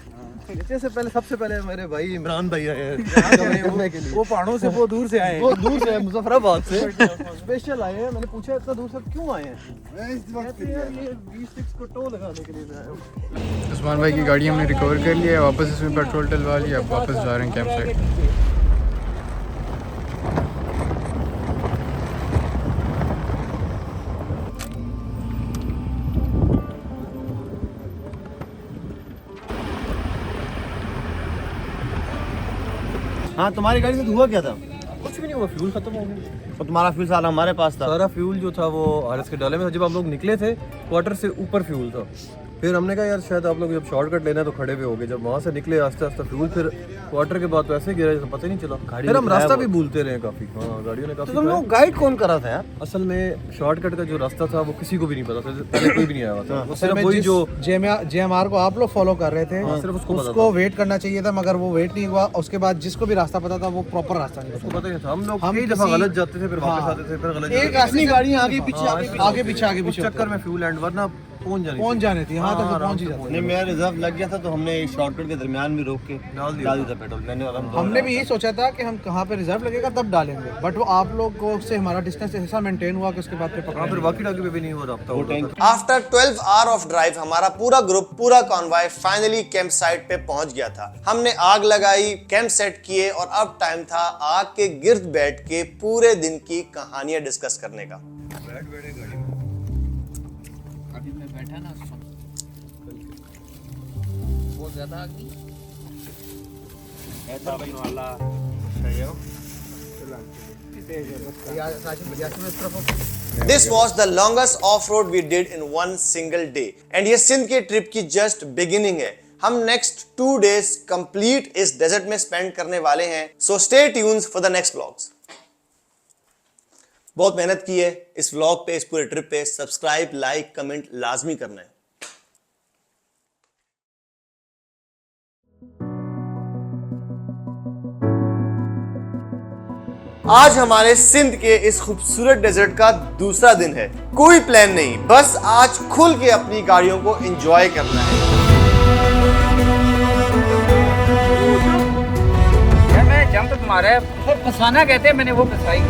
S5: पहले, सबसे पहले मेरे भाई इमरान भाई आए हैं। वो पहाड़ों से, वो दूर से आए हैं, वो दूर से मुजफ्फराबाद से स्पेशल आए हैं। मैंने पूछा इतना दूर से क्यों आए हैं? कहते हैं यार ये V6 को टो लगाने के लिए मैं आया हूं।
S7: उस्मान भाई की गाड़ी हमने रिकवर कर लिया है, वापस इसमें पेट्रोल डलवा लिया। अब वापस जा रहे हैं कैंप साइट।
S3: हाँ, तुम्हारी गाड़ी से हुआ क्या था?
S5: कुछ भी नहीं हुआ, फ्यूल खत्म हो गया।
S3: और तुम्हारा फ्यूल साला हमारे पास था।
S5: सारा फ्यूल जो था वो RS के डाले में था। जब हम लोग निकले थे क्वार्टर से ऊपर फ्यूल था। फिर हमने कहा यार शायद आप लोग जब शॉर्टकट लेना है तो खड़े हुए हो गए। जब वहाँ से निकले आस्ते आस्ते फ्यूल, फिर क्वार्टर के बाद तो ऐसे गिरा जैसे पता ही नहीं चला। फिर हम रास्ता भी भूलते रहे काफी। हाँ, गाड़ियों ने काफी।
S3: तुम लोग गाइड कौन करा था यार?
S5: असल में शॉर्टकट का जो रास्ता था वो किसी को भी नहीं पता था, पहले कोई भी नहीं आया हुआ था। वो सिर्फ वही जो
S11: JMR को आप लोग फॉलो कर रहे थे,
S5: सिर्फ उसको पता
S11: उसको वेट करना चाहिए था, मगर वो वेट नहीं हुआ। उसके बाद जिसको भी रास्ता पता था वो प्रॉपर रास्ता नहीं
S5: उसको पता ही नहीं था। हम लोग
S11: हम
S5: कई दफा
S11: किसी-
S5: गलत जाते थे, फिर वापस
S11: हाँ।
S5: आते थे, फिर गलत
S11: एक रास्ते गाड़ियाँ आगे पीछे
S5: उस चक्कर में फ्यूल एंड वरना पहुंच
S11: जाने थी। हाँ, तक पहुंच ही जाते।
S3: नहीं, मेरा रिजर्व लग गया था तो हमने शॉर्टकट के दरमियान भी रोक के डाल दिया था पेट्रोल। मैंने
S11: हमने भी यही सोचा था कि हम कहाँ पे रिजर्व लगेगा तब डालेंगे, बट वो आप लोग को से हमारा डिस्टेंस ऐसा मेंटेन हुआ कि उसके बाद पे पकड़ा।
S5: फिर बाकी डाके पे भी नहीं हो रहा।
S1: आफ्टर 12 आवर ऑफ ड्राइव हमारा पूरा ग्रुप, पूरा कॉन्वॉय फाइनली कैंप साइट पे पहुंच गया था। हमने आग लगाई, कैंप सेट किए, और अब टाइम था आग के गिर्द बैठ के पूरे दिन की कहानियां डिस्कस करने का।
S2: अभी मैं बैठा ना, बहुत ज्यादा आग नहीं।
S1: This was the longest off-road we did in one single day, and ये सिंध के ट्रिप की जस्ट बिगिनिंग है। हम नेक्स्ट 2 days कंप्लीट इस डेजर्ट में स्पेंड करने वाले हैं, so stay tuned for the next vlogs. बहुत मेहनत की है इस व्लॉग पे, इस पूरे ट्रिप पे। सब्सक्राइब, लाइक, कमेंट लाजमी करना है। आज हमारे सिंध के इस खूबसूरत डेजर्ट का दूसरा दिन है। कोई प्लान नहीं, बस आज खुल के अपनी गाड़ियों को एंजॉय करना है।
S2: मैं जंप मारा है, फसाना कहते हैं, मैंने वो फसाई।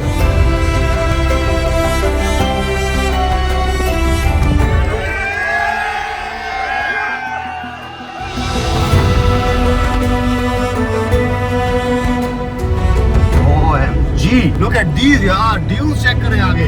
S3: OMG, look at these यार, ड्यूज चेक करें आगे।